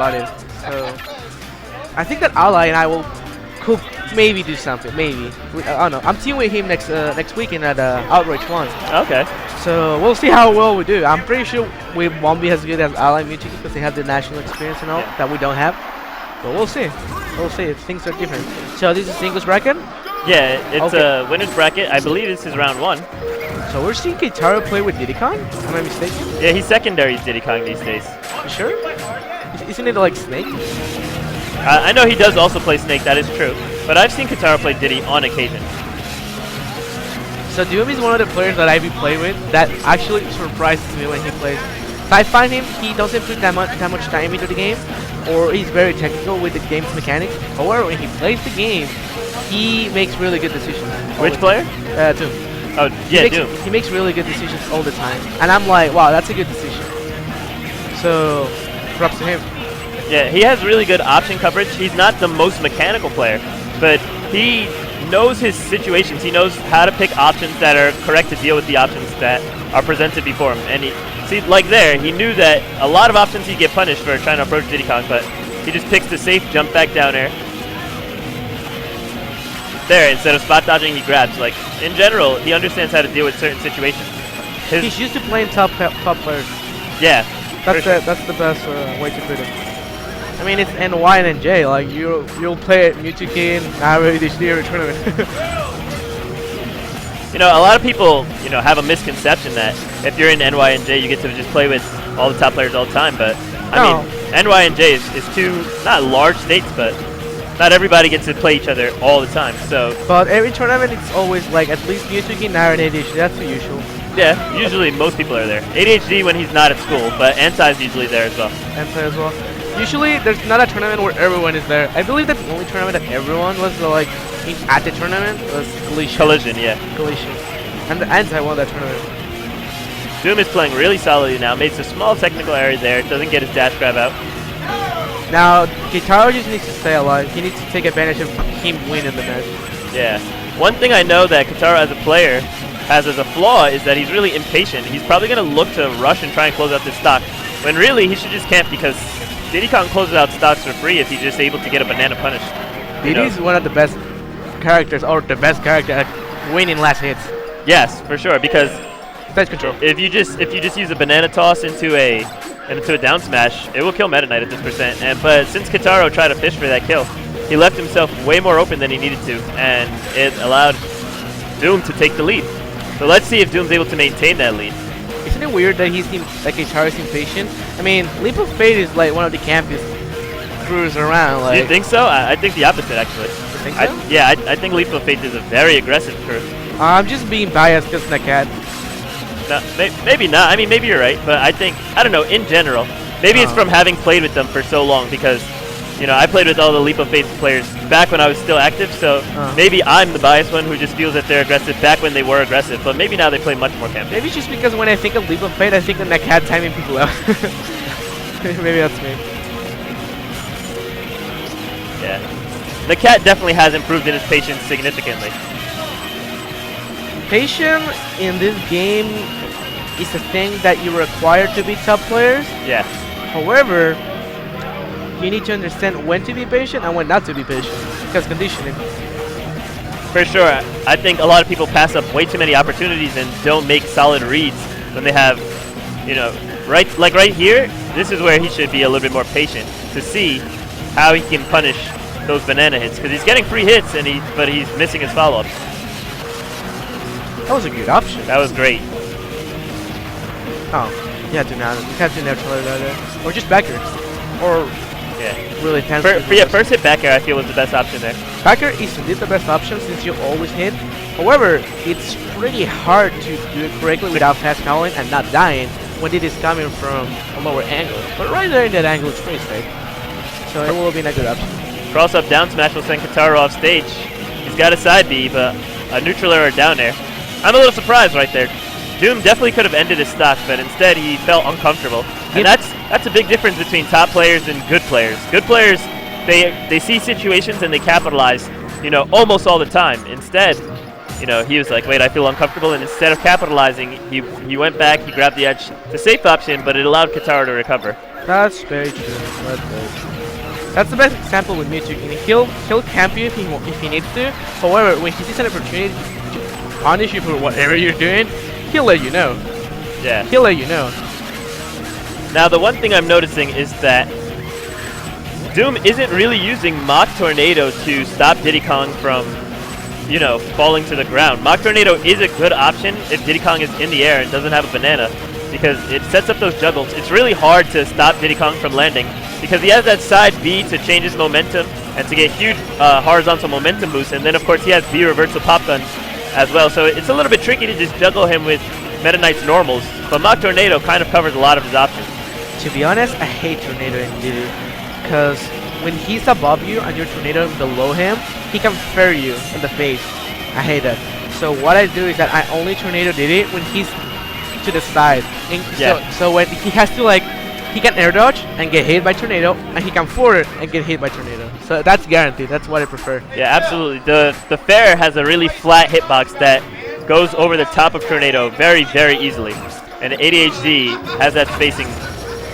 about it. So I think that Ally and I could maybe do something. Maybe I don't know. I'm teaming with him next weekend at Outrage 1. Okay. So we'll see how well we do. I'm pretty sure we won't be as good as Ally and Mewtwo because they have the national experience and all that we don't have. But we'll see. We'll see if things are different. So this is singles bracket? Yeah, it's a winner's bracket. I believe this is round 1. So we're seeing Keitaro play with Diddy Kong? Am I mistaken? Yeah, he's secondaries Diddy Kong these days. You sure? Isn't it like Snake? I know he does also play Snake, that is true. But I've seen Keitaro play Diddy on occasion. So Doom is one of the players that I've been playing with that actually surprises me when he plays. So I find he doesn't put that much time into the game, or he's very technical with the game's mechanics. However, when he plays the game, he makes really good decisions. Which player? Doom. Oh, yeah, Doom. He makes really good decisions all the time. And I'm like, wow, that's a good decision. So, props to him. Yeah, he has really good option coverage. He's not the most mechanical player, but he knows his situations. He knows how to pick options that are correct to deal with the options that are presented before him. And see, like there, he knew that a lot of options he'd get punished for trying to approach Diddy Kong, but he just picks the safe jump back down air. There, instead of spot dodging, he grabs. Like, in general, he understands how to deal with certain situations. He's used to playing top players. Yeah. That's the best way to put it. I mean, it's NY and NJ. Like, you'll play at Mewtwo King, HD every tournament. You know, a lot of people, have a misconception that if you're in NY and J, you get to just play with all the top players all the time. But, I mean, NY and J is two, not large states, but not everybody gets to play each other all the time. So, but every tournament, it's always like at least Mewtwo King, Nair, and ADHD. That's the usual. Yeah, usually most people are there. ADHD when he's not at school, but Ansai's usually there as well. Ansai as well. Usually, there's not a tournament where everyone is there. I believe that the only tournament that everyone was at the tournament was Collision, yeah. Collision. And the Ansai won that tournament. Doom is playing really solidly now. Makes a small technical error there. Doesn't get his dash grab out. Now, Keitaro just needs to stay alive. He needs to take advantage of him winning the match. Yeah. One thing I know that Keitaro as a player has as a flaw is that he's really impatient. He's probably going to look to rush and try and close out this stock, when really he should just camp because Diddy Kong closes out stocks for free if he's just able to get a banana punish. Diddy's one of the best characters, or the best character at winning last hits. Yes, for sure, because stage control. If you just use a banana toss into a down smash, it will kill Meta Knight at this percent. But since Keitaro tried to fish for that kill, he left himself way more open than he needed to, and it allowed Doom to take the lead. So let's see if Doom's able to maintain that lead. Isn't it weird that Keitaro's impatient? I mean, Leap of Fate is like one of the campiest crews around. Like, Do you think so? I think the opposite, actually. You think so? I think Leap of Fate is a very aggressive crew. I'm just being biased because Nakat. No, maybe not. I mean, maybe you're right, but I don't know, in general. Maybe it's from having played with them for so long because, I played with all the Leap of Faith players back when I was still active, so maybe I'm the biased one who just feels that they're aggressive back when they were aggressive, but maybe now they play much more campy. Maybe it's just because when I think of Leap of Fate, I think of Nakat timing people out. Maybe that's me. Yeah. The cat definitely has improved in his patience significantly. Patience in this game is a thing that you're required to be top players. Yeah. However, you need to understand when to be patient and when not to be patient, because conditioning. For sure. I think a lot of people pass up way too many opportunities and don't make solid reads when they have, right here, this is where he should be a little bit more patient to see how he can punish those banana hits, because he's getting free hits, but he's missing his follow-ups. That was a good option. That was great. Oh, yeah, do not. You have to neutral air there. Or just back air. Or really tense. First hit back air I feel was the best option there. Back air is indeed the best option since you always hit. However, it's pretty hard to do it correctly without fast calling and not dying when it is coming from a lower angle. But right there in that angle, it's pretty safe. So it will be a good option. Cross up down smash will send Keitaro off stage. He's got a side B, but a neutral air down air. I'm a little surprised right there. Doom definitely could have ended his stock, but instead he felt uncomfortable. And that's a big difference between top players and good players. Good players, they see situations and they capitalize, almost all the time. Instead, he was like, wait, I feel uncomfortable, and instead of capitalizing, he went back, he grabbed the edge. The safe option, but it allowed Keitaro to recover. That's very true. That's very true. That's the best example with Mewtwo. He'll camp you if he needs to. However, when he sees an opportunity to punish you for whatever you're doing, he'll let you know. Yeah. He'll let you know. Now, the one thing I'm noticing is that Doom isn't really using Mach Tornado to stop Diddy Kong from, you know, falling to the ground. Mach Tornado is a good option if Diddy Kong is in the air and doesn't have a banana, because it sets up those juggles. It's really hard to stop Diddy Kong from landing because he has that side B to change his momentum and to get huge horizontal momentum boost, and then of course he has B reversal pop guns as well. So it's a little bit tricky to just juggle him with Meta Knight's normals, but Mach Tornado kind of covers a lot of his options. To be honest, I hate Tornado in Diddy, because when he's above you and you're Tornado below him, he can fair you in the face. I hate that. So what I do is that I only Tornado Diddy when he's to the side. So when he has to, like, he can air dodge and get hit by Tornado, and he can forward and get hit by Tornado. So that's guaranteed. That's what I prefer. Yeah, absolutely. The fair has a really flat hitbox that goes over the top of Tornado very, very easily, and ADHD has that spacing,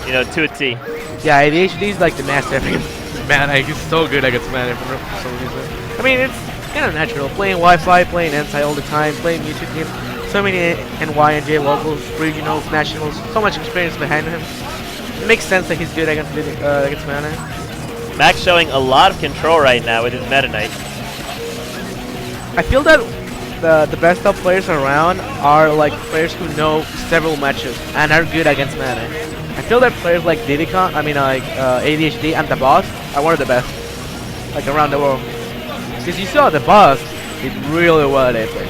you know, to a T. Yeah, ADHD is like the master against Mana. He's so good against Mana for some reason. I mean, it's kind of natural. Playing Wi-Fi, playing Ensai all the time, playing Mewtwo team. So many NY and J locals, regionals, nationals, so much experience behind him. It makes sense that he's good against Mana. Max showing a lot of control right now with his Meta Knight. I feel that the best top players around are like players who know several matches and are good against Mana. I feel that players like Didicon, ADHD and the boss are one of the best, like, around the world. Because you saw the boss did really well at Apex.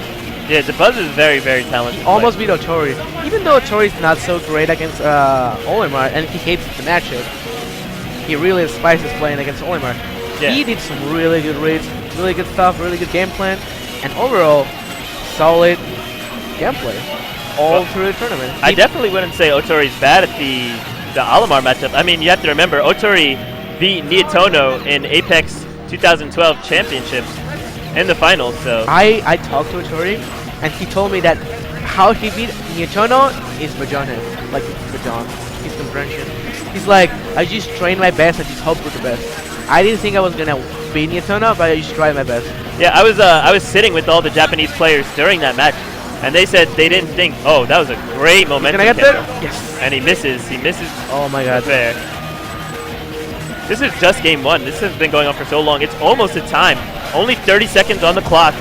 Yeah, the Buzz is very, very talented. Almost beat Otori. Even though Otori is not so great against Olimar and he hates the matchup, he really despises playing against Olimar. Yeah. He did some really good reads, really good stuff, really good game plan, and overall, solid gameplay all through the tournament. I definitely wouldn't say Otori's bad at the Olimar matchup. I mean, you have to remember, Otori beat Nietono in Apex 2012 championships in the finals, so... I talked to Otori, and he told me that how he beat Nietono is Bajon, like Bajon, his comprehension. He's like, I just trained my best, I just hoped for the best. I didn't think I was gonna beat Nietono, but I just tried my best. Yeah, I was sitting with all the Japanese players during that match, and they said they didn't think, oh, that was a great momentum. Can I get there? Yes. And he misses. Oh my god. Fair. This is just game one. This has been going on for so long. It's almost a time. Only 30 seconds on the clock,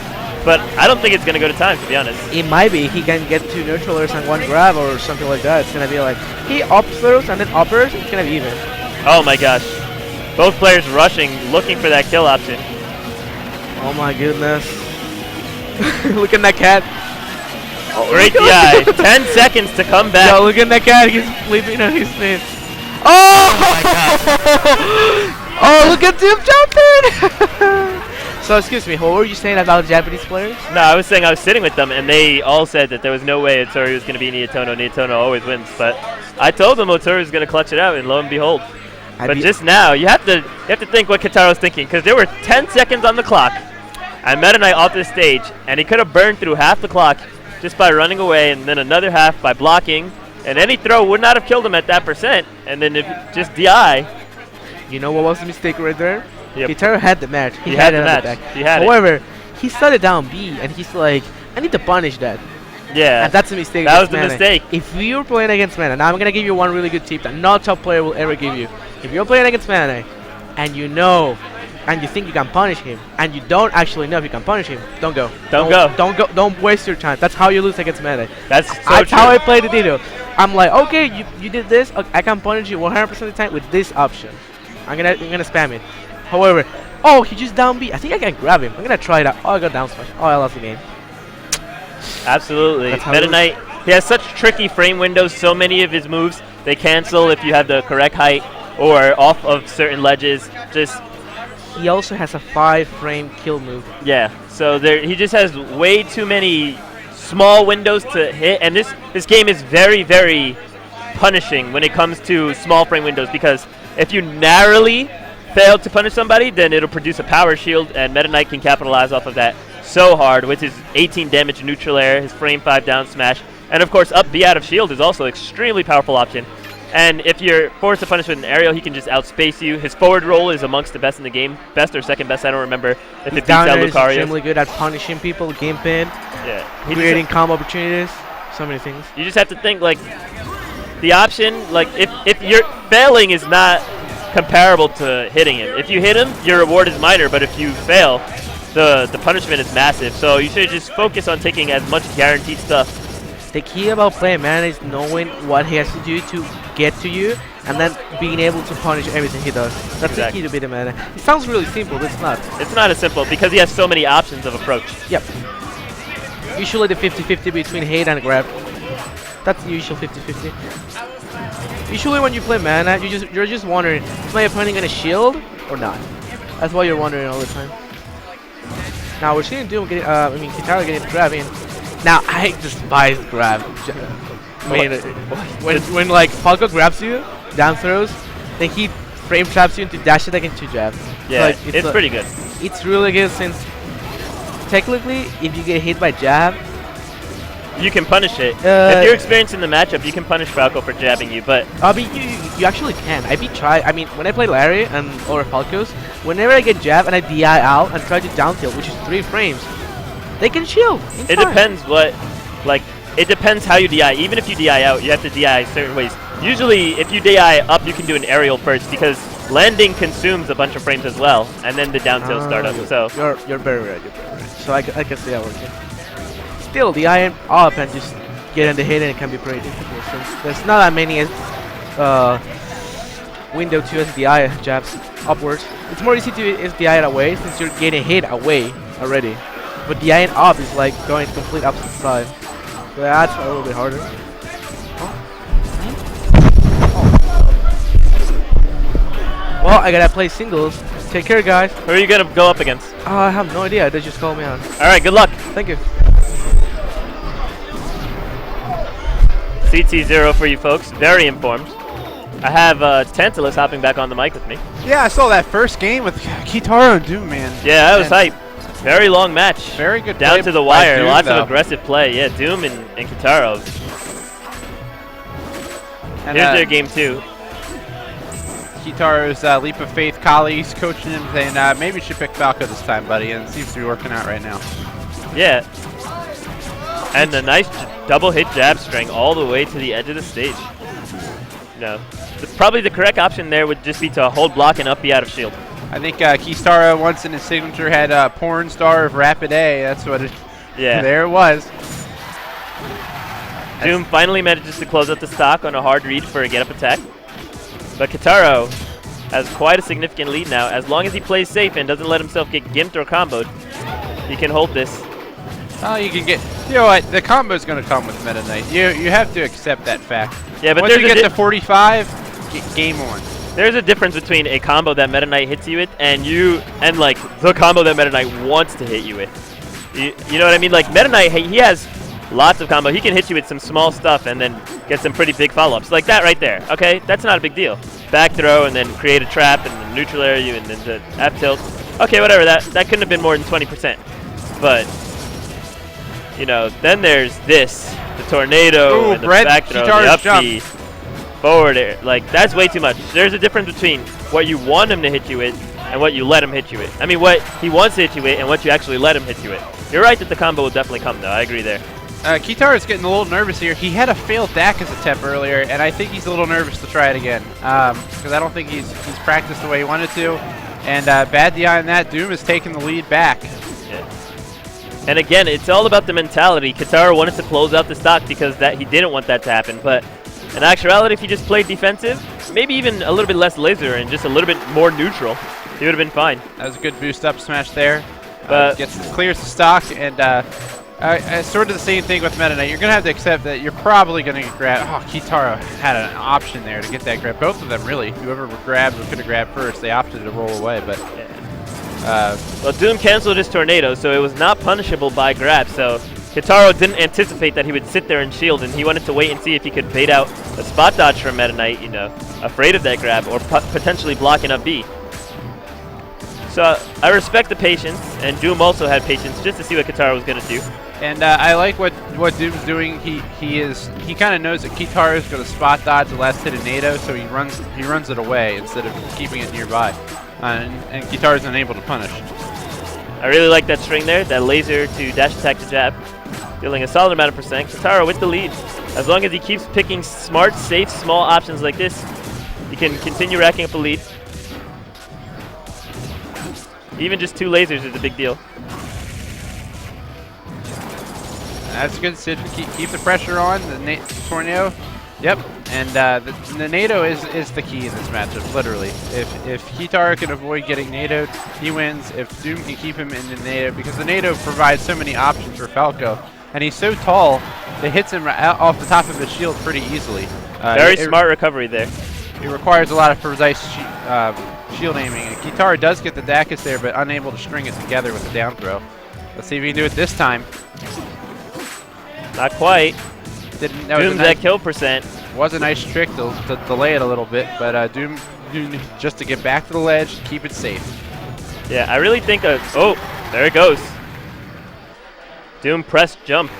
but I don't think it's going to go to time, to be honest. It might be. He can get 2 neutralers and 1 grab or something like that. It's going to be like, he up throws and then uppers. It's going to be even. Oh my gosh. Both players rushing, looking for that kill option. Oh my goodness. Look at that cat. Oh, great DI. 10 seconds to come back. Yo, look at that cat. He's sleeping on his face. Oh! My God. Oh, look at him jumping! So, excuse me, what were you saying about Japanese players? No, I was saying I was sitting with them, and they all said that there was no way Otori was going to be Nietono. Nietono always wins. But I told them Otori was going to clutch it out, and lo and behold. But just now, you have to think what Keitaro's thinking, because there were 10 seconds on the clock. I Meta Knight off the stage, and he could have burned through half the clock just by running away, and then another half by blocking. And any throw would not have killed him at that percent. And then if just DI. You know what was the mistake right there? Yep. Keitaro had the match. He had the match. He had However, he started down B, and he's like, I need to punish that. Yeah. And that's a mistake. That was the mistake. If you're playing against Mana, now I'm going to give you one really good tip that no top player will ever give you. If you're playing against Mana, and you know, and you think you can punish him, and you don't actually know if you can punish him, don't go. Don't go. Don't waste your time. That's how you lose against Mana. That's so That's true. how I played the Dido. I'm like, okay, you did this. Okay, I can punish you 100% of the time with this option. I'm gonna spam it. However, oh, he just down B. I think I can grab him. I'm gonna try it out. Oh, I got down smash. Oh, I lost the game. Absolutely. Meta Knight, he has such tricky frame windows. So many of his moves, they cancel if you have the correct height or off of certain ledges. Just he also has a 5-frame kill move. Yeah. So he just has way too many small windows to hit, and this game is very, very punishing when it comes to small frame windows, because if you narrowly fail to punish somebody, then it'll produce a power shield, and Meta Knight can capitalize off of that so hard with his 18 damage neutral air, his frame 5 down smash, and of course up B out of shield is also extremely powerful option. And if you're forced to punish with an aerial, he can just outspace you. His forward roll is amongst the best in the game. Best or second best, I don't remember. If it beats out Down air is Lucario's. extremely good at punishing people, game pin, Yeah. creating combo opportunities, so many things. You just have to think, like, the option, like, if you're failing is not comparable to hitting him. If you hit him, your reward is minor, but if you fail, the punishment is massive. So you should just focus on taking as much guaranteed stuff. The key about playing mana is knowing what he has to do to get to you, and then being able to punish everything he does. That's the key to beat the mana. It sounds really simple, but it's not. It's not as simple because he has so many options of approach. Yep. Usually the 50-50 between hate and grab. That's the usual 50-50. Usually when you play mana, you're just wondering, is my opponent gonna shield or not? That's what you're wondering all the time. Now we're seeing Doom getting, Keitaro getting grab in. Now I despise grab. I mean, when like Falco grabs you, down throws, then he frame traps you into dash attack into jab. Yeah, like, it's pretty good. It's really good since technically, if you get hit by jab, you can punish it. If you're experiencing the matchup, you can punish Falco for jabbing you, but I mean, you actually can. I mean, when I play Larry or Falcos, whenever I get jab and I DI out and try to down tilt, which is 3 frames, they can shield. It depends it depends how you DI. Even if you DI out, you have to DI certain ways. Usually, if you DI up, you can do an aerial first because landing consumes a bunch of frames as well, and then the down tilt start up. So you're very right. So I can see that working. Still, the iron up and just get in the hit, and it can be pretty difficult since there's not that many window to SDI jabs upwards. It's more easy to SDI it away since you're getting hit away already. But the iron up is like going complete opposite side. So that's a little bit harder. Well, I gotta play singles. Take care, guys. who are you gonna go up against? I have no idea. They just called me on. All right, good luck. Thank you. CT0 for you folks, very informed. I have Tantalus hopping back on the mic with me. Yeah, I saw that first game with Keitaro and Doom, man. Yeah, that was hype. Very long match. Very good Down play to the by wire. Doom, Lots though. of aggressive play. Yeah, Doom and Keitaro. And, Here's their game 2. Keitaro's Leap of Faith colleagues coaching him, saying maybe you should pick Falco this time, buddy, and it seems to be working out right now. Yeah. And a nice double hit jab string all the way to the edge of the stage. No. Probably the correct option there would just be to hold block and up B out of shield. I think Keitaro once in his signature had Porn Star of Rapid A. That's what it. Yeah. There it was. Doom finally manages to close out the stock on a hard read for a get-up attack. But Keitaro has quite a significant lead now. As long as he plays safe and doesn't let himself get gimped or comboed, he can hold this. Oh, you can get. You know what? The combo's going to come with Meta Knight. You have to accept that fact. Yeah, but once there's you get to 45, game on. There's a difference between a combo that Meta Knight hits you with and like the combo that Meta Knight wants to hit you with. You know what I mean? Like Meta Knight, he has lots of combo. He can hit you with some small stuff and then get some pretty big follow-ups. Like that right there. Okay, that's not a big deal. Back throw and then create a trap and then neutral area you and then the F tilt. Okay, whatever. That couldn't have been more than 20%. But you know, then there's this, the tornado and the back throw, the up B, forward air. Like that's way too much. There's a difference between what you want him to hit you with and what you let him hit you with. I mean, what he wants to hit you with and what you actually let him hit you with. You're right that the combo will definitely come, though. I agree there. Keitaro's getting a little nervous here. He had a failed Dacus attempt earlier, and I think he's a little nervous to try it again. Because I don't think he's practiced the way he wanted to. And bad DI on that. Doom is taking the lead back. Yeah. And again, it's all about the mentality. Keitaro wanted to close out the stock because he didn't want that to happen. But in actuality, if he just played defensive, maybe even a little bit less laser and just a little bit more neutral, he would have been fine. That was a good boost up smash there. But Clears the stock, and sort of the same thing with Meta Knight. You're going to have to accept that you're probably going to get grabbed. Oh, Keitaro had an option there to get that grab. Both of them, really. Whoever grabbed or could have grabbed first, they opted to roll away. But well, Doom canceled his tornado, so it was not punishable by grab. So Keitaro didn't anticipate that he would sit there and shield, and he wanted to wait and see if he could bait out a spot dodge from Meta Knight, you know, afraid of that grab or potentially blocking up B. So I respect the patience, and Doom also had patience just to see what Keitaro was going to do. And I like what what Doom's doing, he kind of knows that Keitaro is going to spot dodge the last hit of NATO, so he runs it away instead of keeping it nearby, and Keitaro's unable to punish. I really like that string there, that laser to dash attack to jab, dealing a solid amount of percent. Keitaro with the lead. As long as he keeps picking smart, safe, small options like this, he can continue racking up a lead. Even just 2 lasers is a big deal. That's a good decision. Keep the pressure on the Tornado. Yep, and the NATO is the key in this matchup, literally. If Keitaro can avoid getting NATO'd, he wins. If Doom can keep him in the NATO, because the NATO provides so many options for Falco, and he's so tall, it hits him off the top of his shield pretty easily. Very smart recovery there. It requires a lot of precise shield aiming, and Keitaro does get the Dacus there, but unable to string it together with the down throw. Let's see if he can do it this time. Not quite. Doom's at kill percent. Was a nice trick to delay it a little bit, but Doom just to get back to the ledge, keep it safe. Yeah, I really think oh, there it goes. Doom press jump.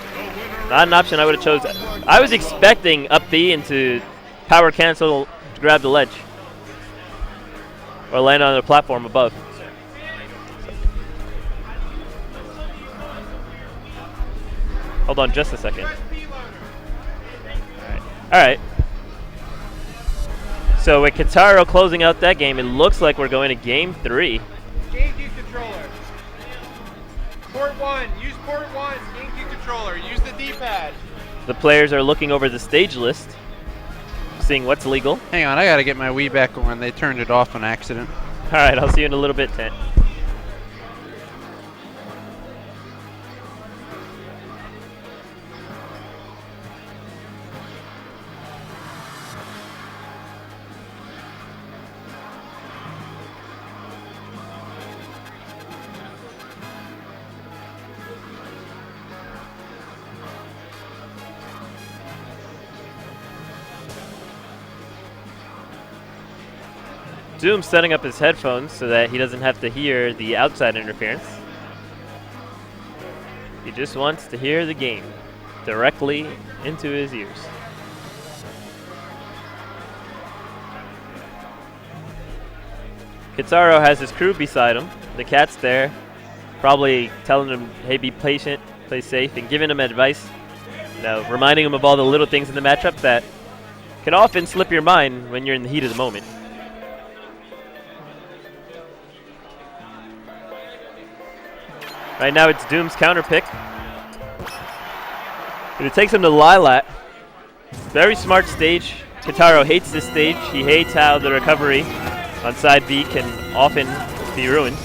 Not an option I would have chosen. I was expecting up B into power cancel to grab the ledge. Or land on the platform above. Hold on just a second. Alright. So with Keitaro closing out that game, it looks like we're going to game 3. GameCube controller. Port 1. Use port 1. GameCube controller. Use the D-pad. The players are looking over the stage list, seeing what's legal. Hang on, I gotta get my Wii back on. They turned it off on accident. Alright, I'll see you in a little bit, Tent. Doom's setting up his headphones so that he doesn't have to hear the outside interference. He just wants to hear the game directly into his ears. Keitaro has his crew beside him. The cat's there, probably telling him, hey, be patient, play safe, and giving him advice. You know, reminding him of all the little things in the matchup that can often slip your mind when you're in the heat of the moment. Right now it's Doom's counter pick. But it takes him to Lilat. Very smart stage. Keitaro hates this stage. He hates how the recovery on side B can often be ruined.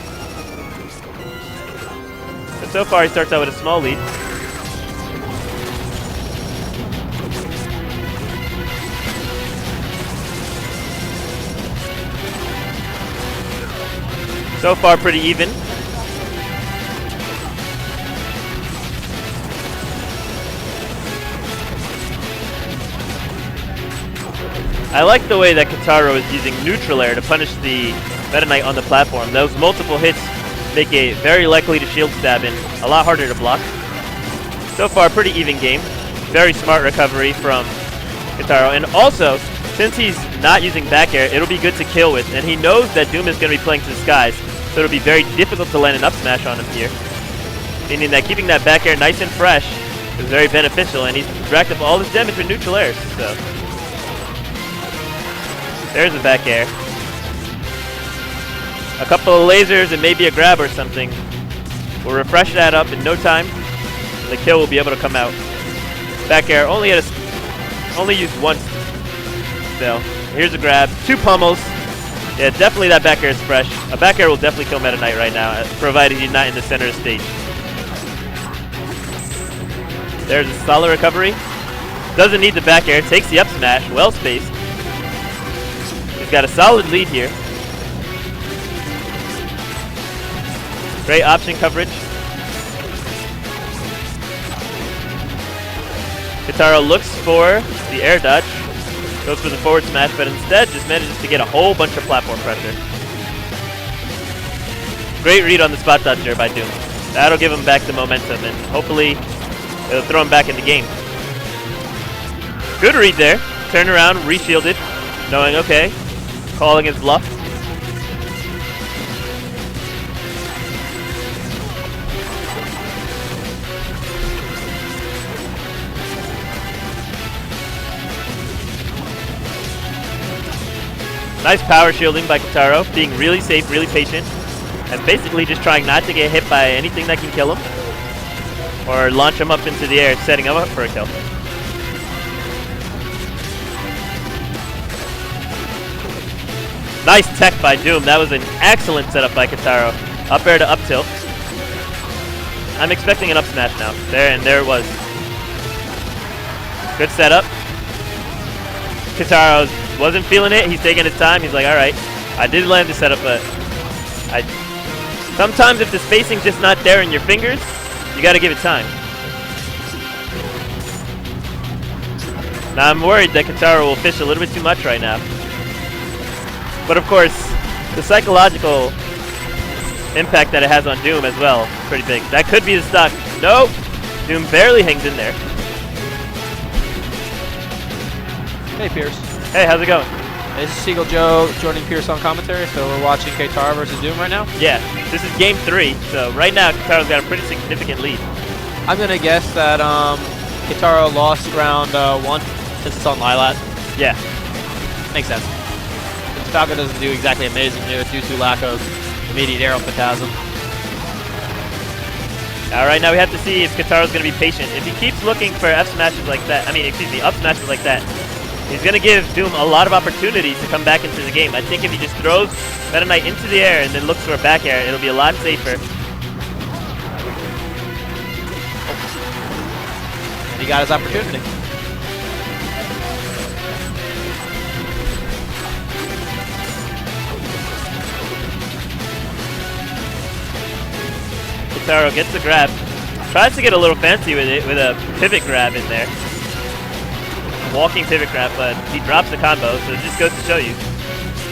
But so far he starts out with a small lead. So far pretty even. I like the way that Keitaro is using neutral air to punish the Meta Knight on the platform. Those multiple hits make it very likely to shield stab and a lot harder to block. So far, pretty even game. Very smart recovery from Keitaro. And also, since he's not using back air, it'll be good to kill with. And he knows that Doom is going to be playing to the skies, so it'll be very difficult to land an up smash on him here. Meaning that keeping that back air nice and fresh is very beneficial, and he's racked up all this damage with neutral airs. So there's a back air. A couple of lasers and maybe a grab or something. We'll refresh that up in no time. And the kill will be able to come out. Back air only used once. So here's a grab. 2 pummels. Yeah, definitely that back air is fresh. A back air will definitely kill Meta Knight right now, provided he's not in the center of the stage. There's a solid recovery. Doesn't need the back air. Takes the up smash. Well spaced. Got a solid lead here. Great option coverage. Keitaro looks for the air dodge. Goes for the forward smash, but instead just manages to get a whole bunch of platform pressure. Great read on the spot dodge there by Doom. That'll give him back the momentum, and hopefully it'll throw him back in the game. Good read there. Turn around, re-shielded, knowing, okay, calling his bluff. Nice power shielding by Keitaro, being really safe, really patient, and basically just trying not to get hit by anything that can kill him or launch him up into the air, setting him up for a kill. Nice tech by Doom. That was an excellent setup by Keitaro. Up air to up tilt. I'm expecting an up smash now. There it was. Good setup. Keitaro wasn't feeling it. He's taking his time. He's like, all right, I did land the setup, but sometimes if the spacing's just not there in your fingers, you got to give it time. Now I'm worried that Keitaro will fish a little bit too much right now. But of course, the psychological impact that it has on Doom as well, pretty big. That could be the stock. Nope. Doom barely hangs in there. Hey, Pierce. Hey, how's it going? This is Seagull Joe joining Pierce on commentary, so we're watching Keitaro versus Doom right now. Yeah, this is game 3, so right now Keitaro's got a pretty significant lead. I'm going to guess that Keitaro lost round 1 since it's on Lilat. Yeah. Makes sense. Since Falco doesn't do exactly amazing due to lack of immediate arrow phantasm. Alright, now we have to see if Keitaro's going to be patient. If he keeps looking for F smashes like that, up smashes like that, he's going to give Doom a lot of opportunities to come back into the game. I think if he just throws Meta Knight into the air and then looks for a back air, it'll be a lot safer. And he got his opportunity. Keitaro gets the grab, tries to get a little fancy with it with a pivot grab in there. Walking pivot grab, but he drops the combo, so it just goes to show you.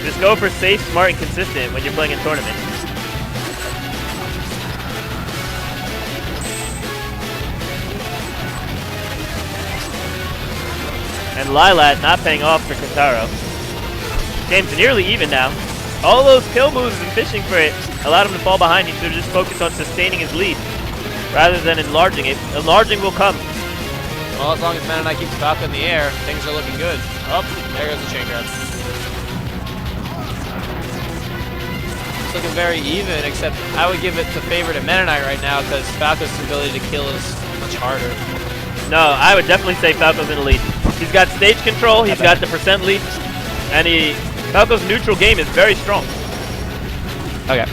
Just go for safe, smart, and consistent when you're playing in tournament. And Lilat not paying off for Keitaro. Game's nearly even now. All those kill moves and fishing for it allowed him to fall behind. He should have just focused on sustaining his lead rather than enlarging it. Enlarging will come. Well, as long as Meta Knight keeps Falco in the air, things are looking good. Oh, there goes the chain grab. It's looking very even, except I would give it to favor to Meta Knight right now because Falco's ability to kill is much harder. No, I would definitely say Falco's in the lead. He's got stage control, he's got the percent lead, and Falco's neutral game is very strong. Okay.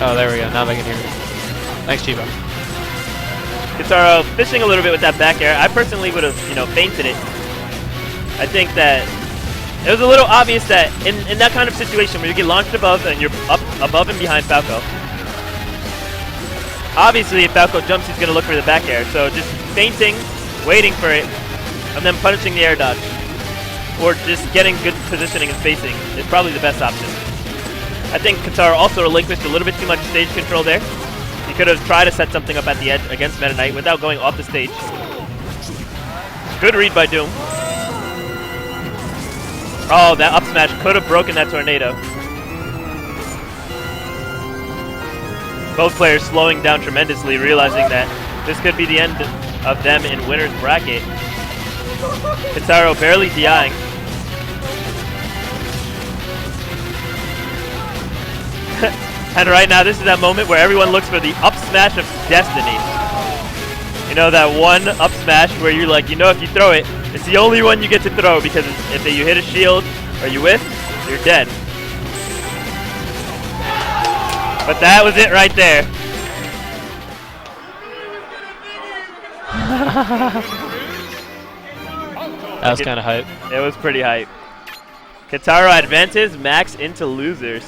Oh, there we go. Now they can hear me. Thanks, Chivo. Keitaro fishing a little bit with that back air. I personally would have, feinted it. I think that it was a little obvious that in that kind of situation where you get launched above and you're up above and behind Falco, obviously if Falco jumps, he's going to look for the back air. So just feinting, waiting for it, and then punishing the air dodge, or just getting good positioning and spacing is probably the best option. I think Keitaro also relinquished a little bit too much stage control there. He could have tried to set something up at the edge against Meta Knight without going off the stage. Good read by Doom. Oh, that up smash could have broken that tornado. Both players slowing down tremendously, realizing that this could be the end of them in winner's bracket. Keitaro barely DIing. And right now, this is that moment where everyone looks for the up smash of destiny. You know, that one up smash where you're like, if you throw it, it's the only one you get to throw because if you hit a shield or you whiff, you're dead. But that was it right there. That was kind of hype. It was pretty hype. Keitaro advances Max into losers.